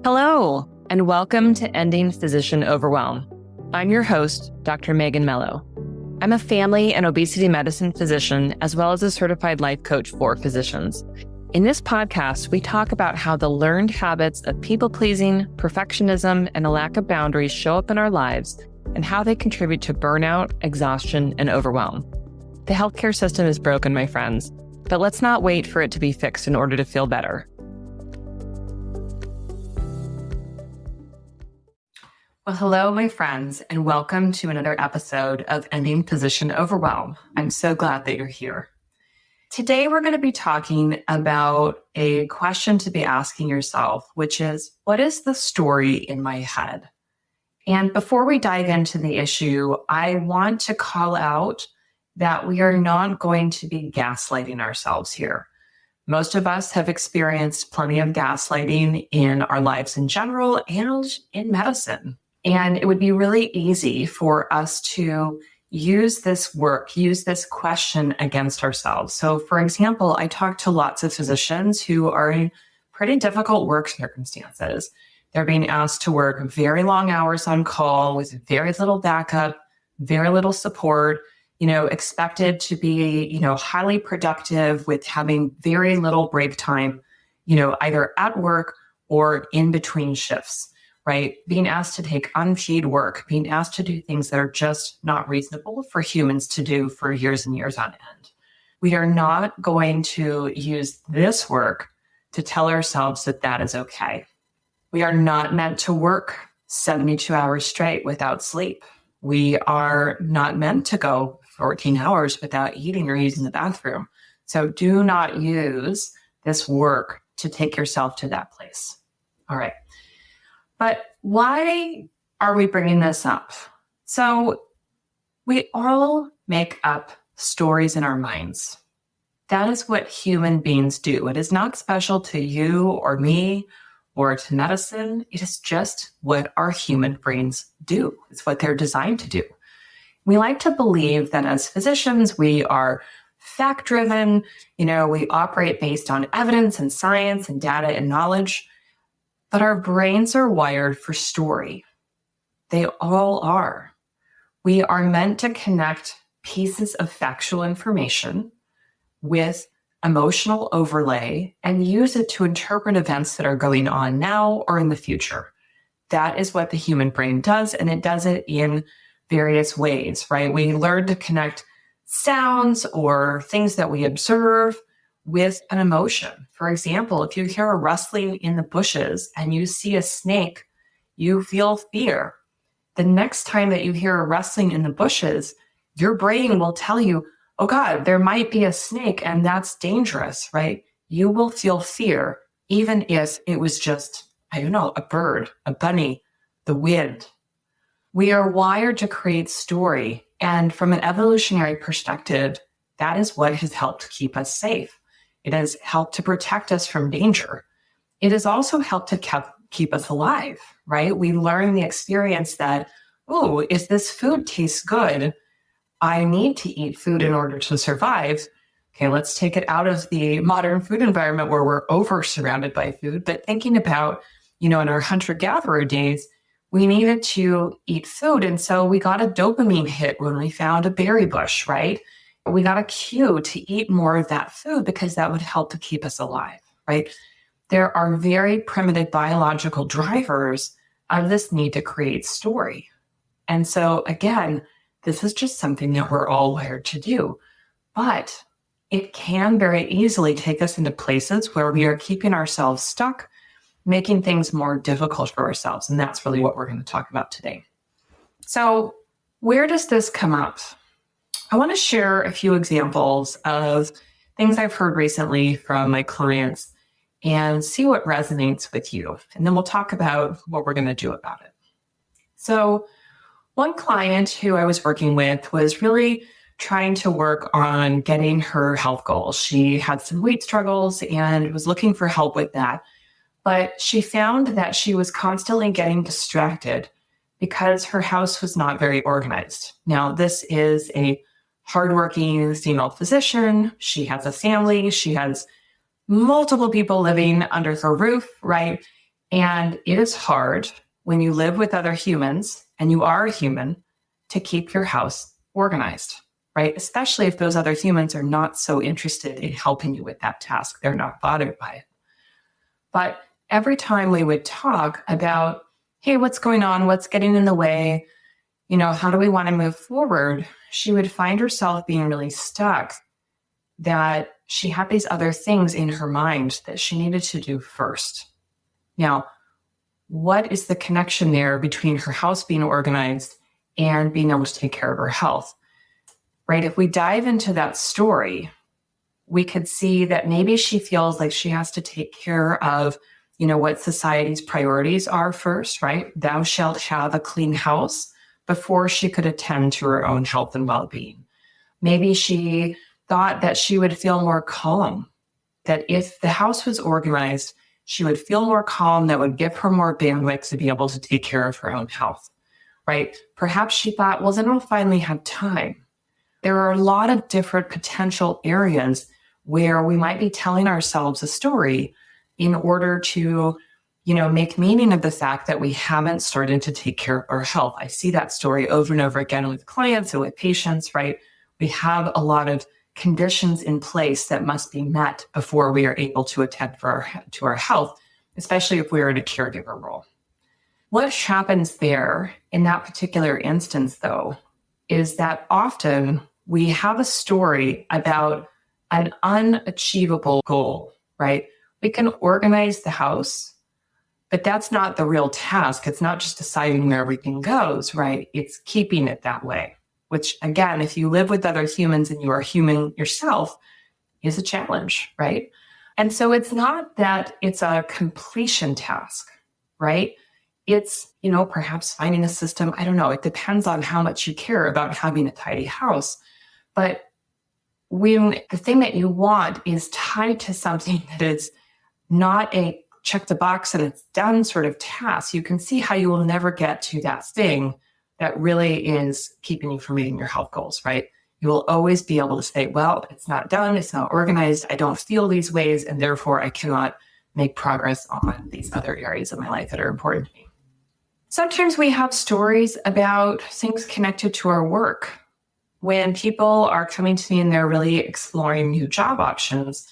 Hello, and welcome to Ending Physician Overwhelm. I'm your host, Dr. Megan Mello. I'm a family and obesity medicine physician, as well as a certified life coach for physicians. In this podcast, we talk about how the learned habits of people-pleasing, perfectionism, and a lack of boundaries show up in our lives and how they contribute to burnout, exhaustion, and overwhelm. The healthcare system is broken, my friends, but let's not wait for it to be fixed in order to feel better. Well, hello, my friends, and welcome to another episode of Ending Physician Overwhelm. I'm so glad that you're here. Today, we're going to be talking about a question to be asking yourself, which is, what is the story in my head? And before we dive into the issue, I want to call out that we are not going to be gaslighting ourselves here. Most of us have experienced plenty of gaslighting in our lives in general and in medicine. And it would be really easy for us to use this question against ourselves. So, for example, I talk to lots of physicians who are in pretty difficult work circumstances. They're being asked to work very long hours on call with very little backup, very little support, expected to be, highly productive with having very little break time, either at work or in between shifts. Right? Being asked to take unpaid work, being asked to do things that are just not reasonable for humans to do for years and years on end. We are not going to use this work to tell ourselves that that is okay. We are not meant to work 72 hours straight without sleep. We are not meant to go 14 hours without eating or using the bathroom. So do not use this work to take yourself to that place. All right. But why are we bringing this up? So we all make up stories in our minds. That is what human beings do. It is not special to you or me or to medicine. It is just what our human brains do. It's what they're designed to do. We like to believe that as physicians, we are fact-driven. We operate based on evidence and science and data and knowledge. But our brains are wired for story. They all are. We are meant to connect pieces of factual information with emotional overlay and use it to interpret events that are going on now or in the future. That is what the human brain does, and it does it in various ways, right? We learn to connect sounds or things that we observe with an emotion. For example, if you hear a rustling in the bushes and you see a snake, you feel fear. The next time that you hear a rustling in the bushes, your brain will tell you, oh God, there might be a snake and that's dangerous, right? You will feel fear, even if it was just, a bird, a bunny, the wind. We are wired to create story. And from an evolutionary perspective, that is what has helped keep us safe. It has helped to protect us from danger. It has also helped to keep us alive, right? We learn the experience that, if this food tastes good, I need to eat food in order to survive. Okay, let's take it out of the modern food environment where we're over surrounded by food. But thinking about, in our hunter-gatherer days, we needed to eat food. And so we got a dopamine hit when we found a berry bush, right? We got a cue to eat more of that food because that would help to keep us alive, right? There are very primitive biological drivers of this need to create story. And so again, this is just something that we're all wired to do, but it can very easily take us into places where we are keeping ourselves stuck, making things more difficult for ourselves. And that's really what we're going to talk about today. So where does this come up? I want to share a few examples of things I've heard recently from my clients and see what resonates with you. And then we'll talk about what we're going to do about it. So one client who I was working with was really trying to work on getting her health goals. She had some weight struggles and was looking for help with that. But she found that she was constantly getting distracted because her house was not very organized. Now, this is a hardworking female physician. She has a family. She has multiple people living under her roof, right? And it is hard when you live with other humans and you are a human to keep your house organized, right? Especially if those other humans are not so interested in helping you with that task. They're not bothered by it. But every time we would talk about, hey, what's going on? What's getting in the way? How do we want to move forward? She would find herself being really stuck, that she had these other things in her mind that she needed to do first. Now, what is the connection there between her house being organized and being able to take care of her health? Right? If we dive into that story, we could see that maybe she feels like she has to take care of, what society's priorities are first, right? Thou shalt have a clean house before she could attend to her own health and well-being. Maybe she thought that she would feel more calm, that if the house was organized, she would feel more calm, that would give her more bandwidth to be able to take care of her own health, right? Perhaps she thought, well, then I'll finally have time. There are a lot of different potential areas where we might be telling ourselves a story in order to, make meaning of the fact that we haven't started to take care of our health. I see that story over and over again with clients and with patients, right? We have a lot of conditions in place that must be met before we are able to attend to our health, especially if we're in a caregiver role. What happens there in that particular instance, though, is that often we have a story about an unachievable goal, right? We can organize the house, but that's not the real task. It's not just deciding where everything goes, right? It's keeping it that way, which again, if you live with other humans and you are human yourself, is a challenge, right? And so it's not that it's a completion task, right? It's, perhaps finding a system. I don't know. It depends on how much you care about having a tidy house. But when the thing that you want is tied to something that is not a check the box and it's done sort of task, you can see how you will never get to that thing that really is keeping you from meeting your health goals, right? You will always be able to say, well, it's not done, it's not organized, I don't feel these ways, and therefore I cannot make progress on these other areas of my life that are important to me. Sometimes we have stories about things connected to our work. When people are coming to me and they're really exploring new job options,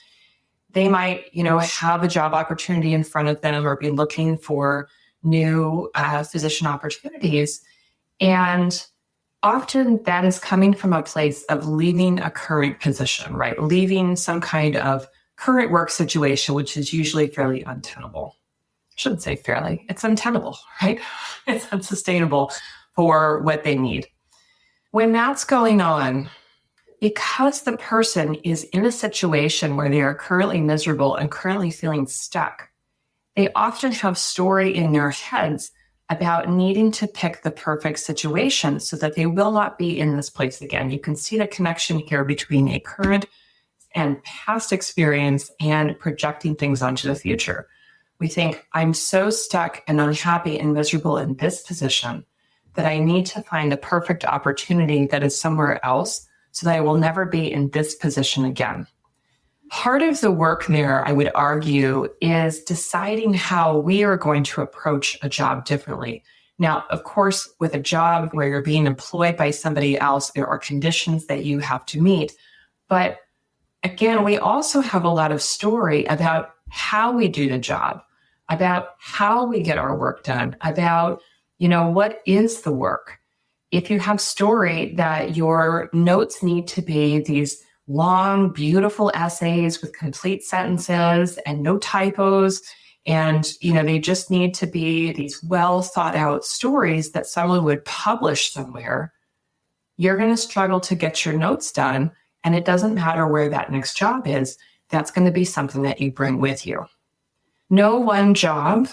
they might, have a job opportunity in front of them or be looking for new physician opportunities. And often that is coming from a place of leaving a current position, right? Leaving some kind of current work situation, which is usually fairly untenable. I shouldn't say fairly, it's untenable, right? It's unsustainable for what they need. When that's going on, because the person is in a situation where they are currently miserable and currently feeling stuck, they often have story in their heads about needing to pick the perfect situation so that they will not be in this place again. You can see the connection here between a current and past experience and projecting things onto the future. We think, I'm so stuck and unhappy and miserable in this position that I need to find the perfect opportunity that is somewhere else so that I will never be in this position again. Part of the work there, I would argue, is deciding how we are going to approach a job differently. Now, of course, with a job where you're being employed by somebody else, there are conditions that you have to meet. But again, we also have a lot of story about how we do the job, about how we get our work done, about, what is the work. If you have story that your notes need to be these long, beautiful essays with complete sentences and no typos, and, they just need to be these well thought out stories that someone would publish somewhere, you're going to struggle to get your notes done. And it doesn't matter where that next job is. That's going to be something that you bring with you. No one job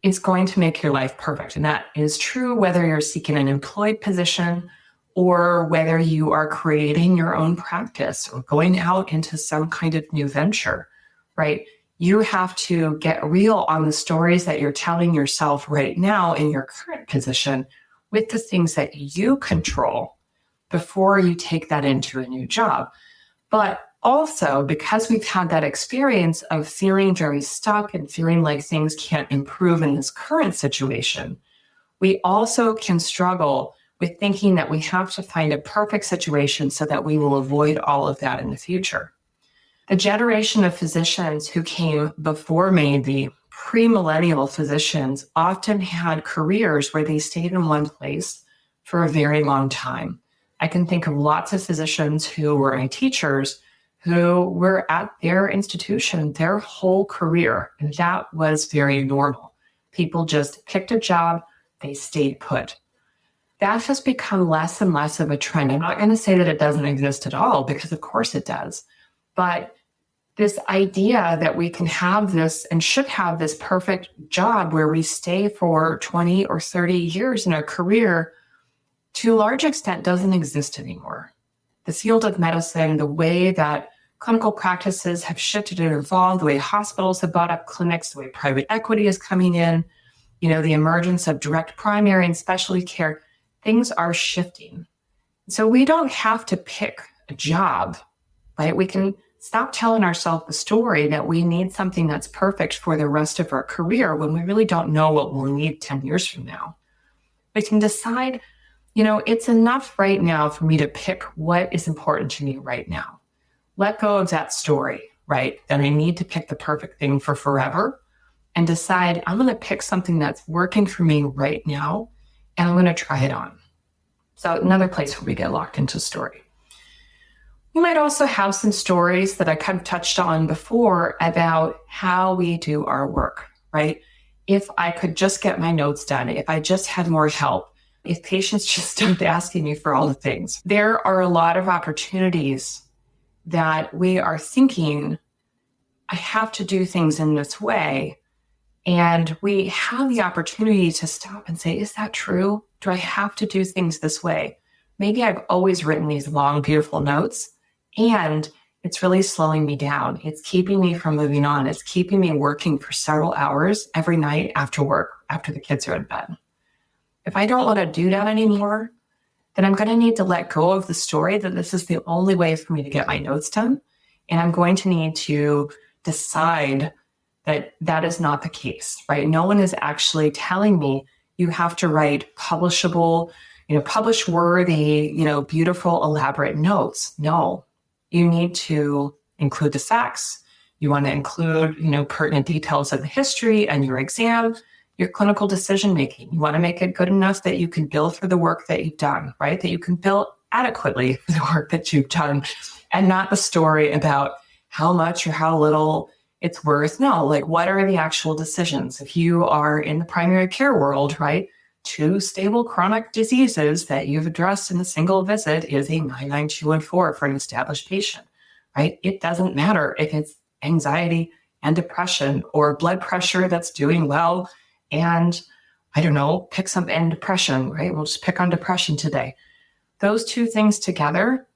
is going to make your life perfect. And that is true whether you're seeking an employed position or whether you are creating your own practice or going out into some kind of new venture, right? You have to get real on the stories that you're telling yourself right now in your current position with the things that you control before you take that into a new job. But Also, because we've had that experience of feeling very stuck and feeling like things can't improve in this current situation, we also can struggle with thinking that we have to find a perfect situation so that we will avoid all of that in the future. The generation of physicians who came before me, the pre-millennial physicians, often had careers where they stayed in one place for a very long time. I can think of lots of physicians who were my teachers who were at their institution their whole career, and that was very normal. People just picked a job, they stayed put. That has become less and less of a trend. I'm not going to say that it doesn't exist at all, because of course it does. But this idea that we can have this and should have this perfect job where we stay for 20 or 30 years in a career, to a large extent, doesn't exist anymore. The field of medicine, the way that clinical practices have shifted and evolved, the way hospitals have bought up clinics, the way private equity is coming in, the emergence of direct primary and specialty care, things are shifting. So we don't have to pick a job, right? We can stop telling ourselves the story that we need something that's perfect for the rest of our career when we really don't know what we'll need 10 years from now. We can decide, it's enough right now for me to pick what is important to me right now. Let go of that story, right? That I need to pick the perfect thing for forever, and decide I'm going to pick something that's working for me right now, and I'm going to try it on. So another place where we get locked into story. We might also have some stories that I kind of touched on before about how we do our work, right? If I could just get my notes done, if I just had more help, if patients just stopped asking me for all the things. There are a lot of opportunities that we are thinking, I have to do things in this way. And we have the opportunity to stop and say, is that true? Do I have to do things this way? Maybe I've always written these long, beautiful notes, and it's really slowing me down. It's keeping me from moving on. It's keeping me working for several hours every night after work, after the kids are in bed. If I don't want to do that anymore, then I'm going to need to let go of the story that this is the only way for me to get my notes done. And I'm going to need to decide that that is not the case, right? No one is actually telling me you have to write publishable, publish worthy, beautiful, elaborate notes. No, you need to include the facts. You want to include, pertinent details of the history and your exam, your clinical decision-making. You want to make it good enough that you can bill for the work that you've done, right? That you can bill adequately for the work that you've done, and not the story about how much or how little it's worth. No, what are the actual decisions? If you are in the primary care world, right? 2 stable chronic diseases that you've addressed in a single visit is a 99214 for an established patient, right? It doesn't matter if it's anxiety and depression or blood pressure that's doing well. And I don't know, pick some and depression, right? We'll just pick on depression today. Those 2 things together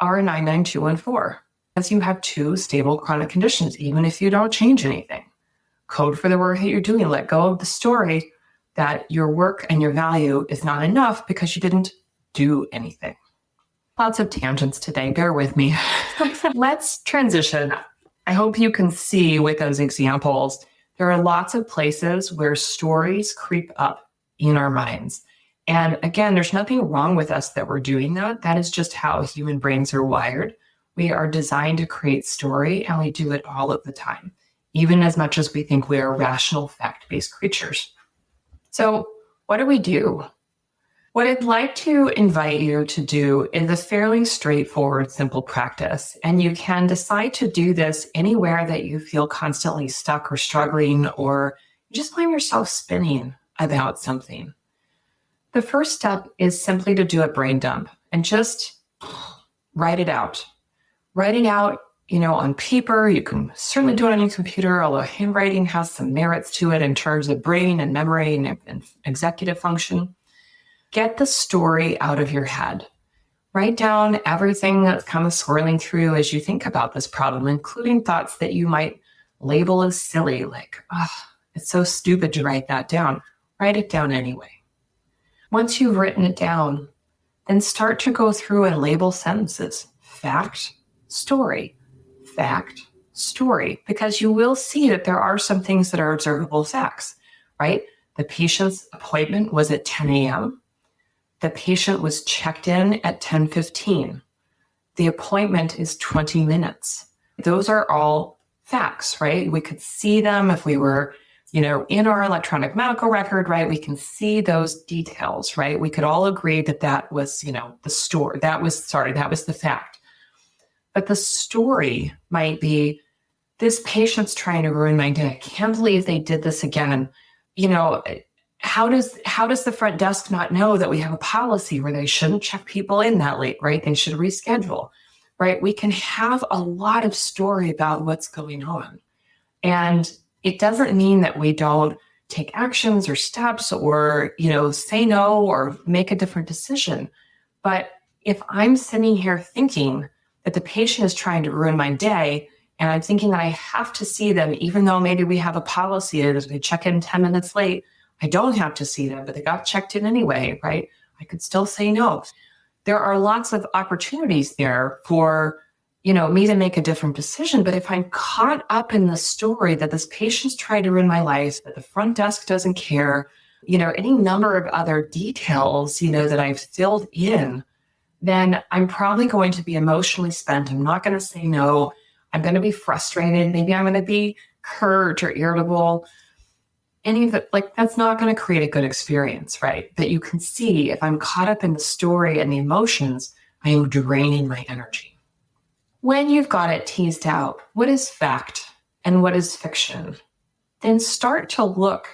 are a 99214. As you have 2 stable chronic conditions, even if you don't change anything. Code for the work that you're doing. Let go of the story that your work and your value is not enough because you didn't do anything. Lots of tangents today. Bear with me. Let's transition. I hope you can see with those examples, there are lots of places where stories creep up in our minds. And again, there's nothing wrong with us that we're doing that. That is just how human brains are wired. We are designed to create story, and we do it all of the time, even as much as we think we are rational, fact-based creatures. So what do we do? What I'd like to invite you to do is a fairly straightforward, simple practice. And you can decide to do this anywhere that you feel constantly stuck or struggling, or you just find yourself spinning about something. The first step is simply to do a brain dump and just write it out. Write it out, on paper. You can certainly do it on your computer, although handwriting has some merits to it in terms of brain and memory and executive function. Get the story out of your head. Write down everything that's kind of swirling through as you think about this problem, including thoughts that you might label as silly, like, it's so stupid to write that down. Write it down anyway. Once you've written it down, then start to go through and label sentences. Fact, story. fact, story, because you will see that there are some things that are observable facts, right? The patient's appointment was at 10 a.m. The patient was checked in at 10:15. The appointment is 20 minutes. Those are all facts, right? We could see them if we were, in our electronic medical record, right? We can see those details, right? We could all agree that that was, the story. That was the fact. But the story might be, this patient's trying to ruin my day. I can't believe they did this again. How does the front desk not know that we have a policy where they shouldn't check people in that late, right? They should reschedule, right? We can have a lot of story about what's going on. And it doesn't mean that we don't take actions or steps or, say no or make a different decision. But if I'm sitting here thinking that the patient is trying to ruin my day, and I'm thinking that I have to see them, even though maybe we have a policy that if they check in 10 minutes late, I don't have to see them, but they got checked in anyway, right? I could still say no. There are lots of opportunities there for, me to make a different decision. But if I'm caught up in the story that this patient's trying to ruin my life, that the front desk doesn't care, any number of other details, that I've filled in, then I'm probably going to be emotionally spent. I'm not going to say no. I'm going to be frustrated. Maybe I'm going to be hurt or irritable. Any of it, that's not going to create a good experience, right? But you can see if I'm caught up in the story and the emotions, I am draining my energy. When you've got it teased out, what is fact and what is fiction? Then start to look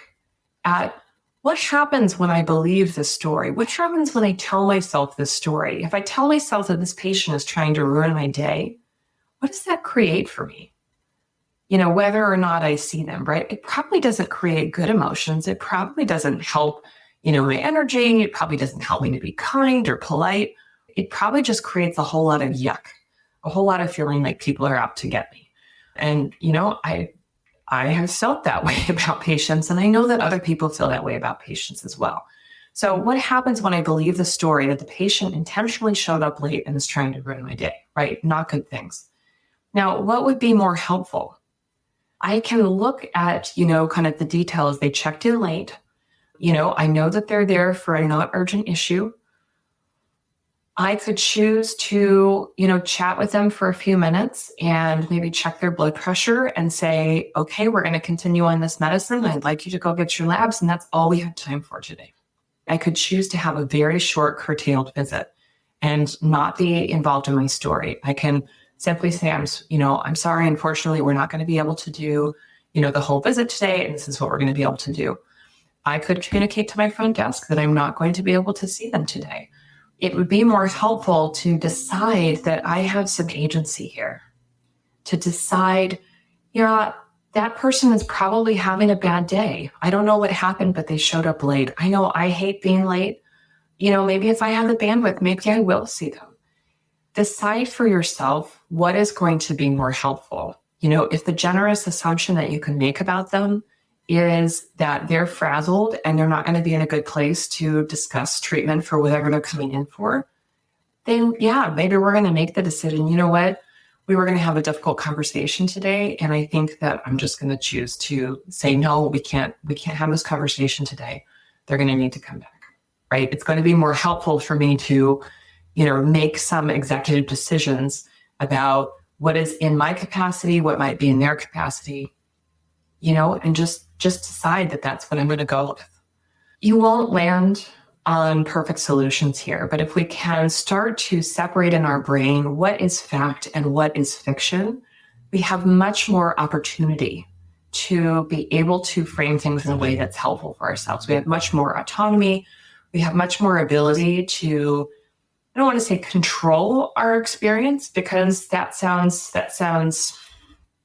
at what happens when I believe this story. What happens when I tell myself this story? If I tell myself that this patient is trying to ruin my day, what does that create for me? Whether or not I see them, right? It probably doesn't create good emotions. It probably doesn't help, my energy. It probably doesn't help me to be kind or polite. It probably just creates a whole lot of yuck, a whole lot of feeling like people are out to get me. And, I have felt that way about patients, and I know that other people feel that way about patients as well. So what happens when I believe the story that the patient intentionally showed up late and is trying to ruin my day, right? Not good things. Now, what would be more helpful? I can look at, kind of the details. They checked in late. I know that they're there for a not urgent issue. I could choose to, chat with them for a few minutes and maybe check their blood pressure and say, okay, we're going to continue on this medicine. I'd like you to go get your labs. And that's all we have time for today. I could choose to have a very short curtailed visit and not be involved in my story. I can simply say, I'm sorry, unfortunately, we're not going to be able to do, the whole visit today. And this is what we're going to be able to do. I could communicate to my front desk that I'm not going to be able to see them today. It would be more helpful to decide that I have some agency here, to decide, that person is probably having a bad day. I don't know what happened, but they showed up late. I know I hate being late. Maybe if I have the bandwidth, maybe I will see them. Decide for yourself what is going to be more helpful. If the generous assumption that you can make about them is that they're frazzled and they're not going to be in a good place to discuss treatment for whatever they're coming in for, then maybe we're going to make the decision, we were going to have a difficult conversation today. And I think that I'm just going to choose to say, no, we can't have this conversation today. They're going to need to come back, right? It's going to be more helpful for me to, make some executive decisions about what is in my capacity, what might be in their capacity, and just decide that that's what I'm going to go with. You won't land on perfect solutions here, but if we can start to separate in our brain what is fact and what is fiction, we have much more opportunity to be able to frame things in a way that's helpful for ourselves. We have much more autonomy. We have much more ability to, I don't want to say control our experience, because that sounds,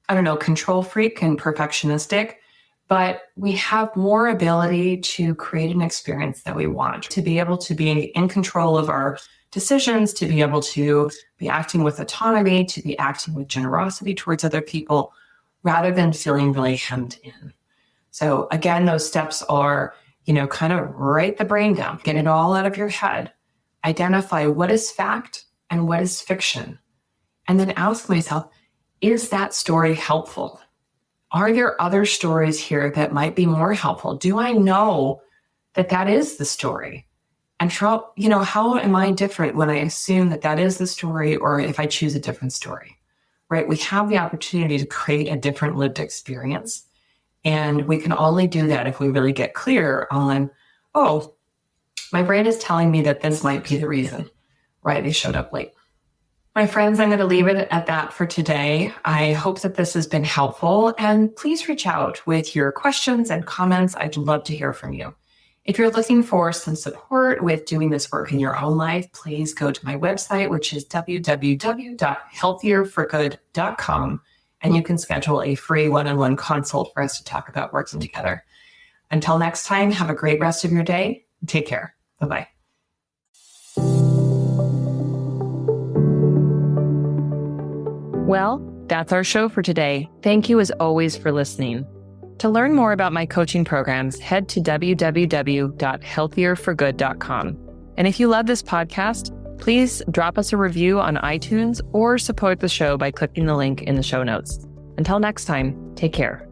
control freak and perfectionistic, but we have more ability to create an experience that we want, to be able to be in control of our decisions, to be able to be acting with autonomy, to be acting with generosity towards other people, rather than feeling really hemmed in. So again, those steps are, kind of write the brain down, get it all out of your head, identify what is fact and what is fiction, and then ask myself, is that story helpful? Are there other stories here that might be more helpful? Do I know that that is the story? And how am I different when I assume that that is the story or if I choose a different story, right? We have the opportunity to create a different lived experience. And we can only do that if we really get clear on, oh, my brain is telling me that this might be the reason, right? They showed up late. My friends, I'm going to leave it at that for today. I hope that this has been helpful, and please reach out with your questions and comments. I'd love to hear from you. If you're looking for some support with doing this work in your own life, please go to my website, which is www.healthierforgood.com, and you can schedule a free one-on-one consult for us to talk about working together. Until next time, have a great rest of your day. Take care. Bye-bye. Well, that's our show for today. Thank you as always for listening. To learn more about my coaching programs, head to www.healthierforgood.com. And if you love this podcast, please drop us a review on iTunes or support the show by clicking the link in the show notes. Until next time, take care.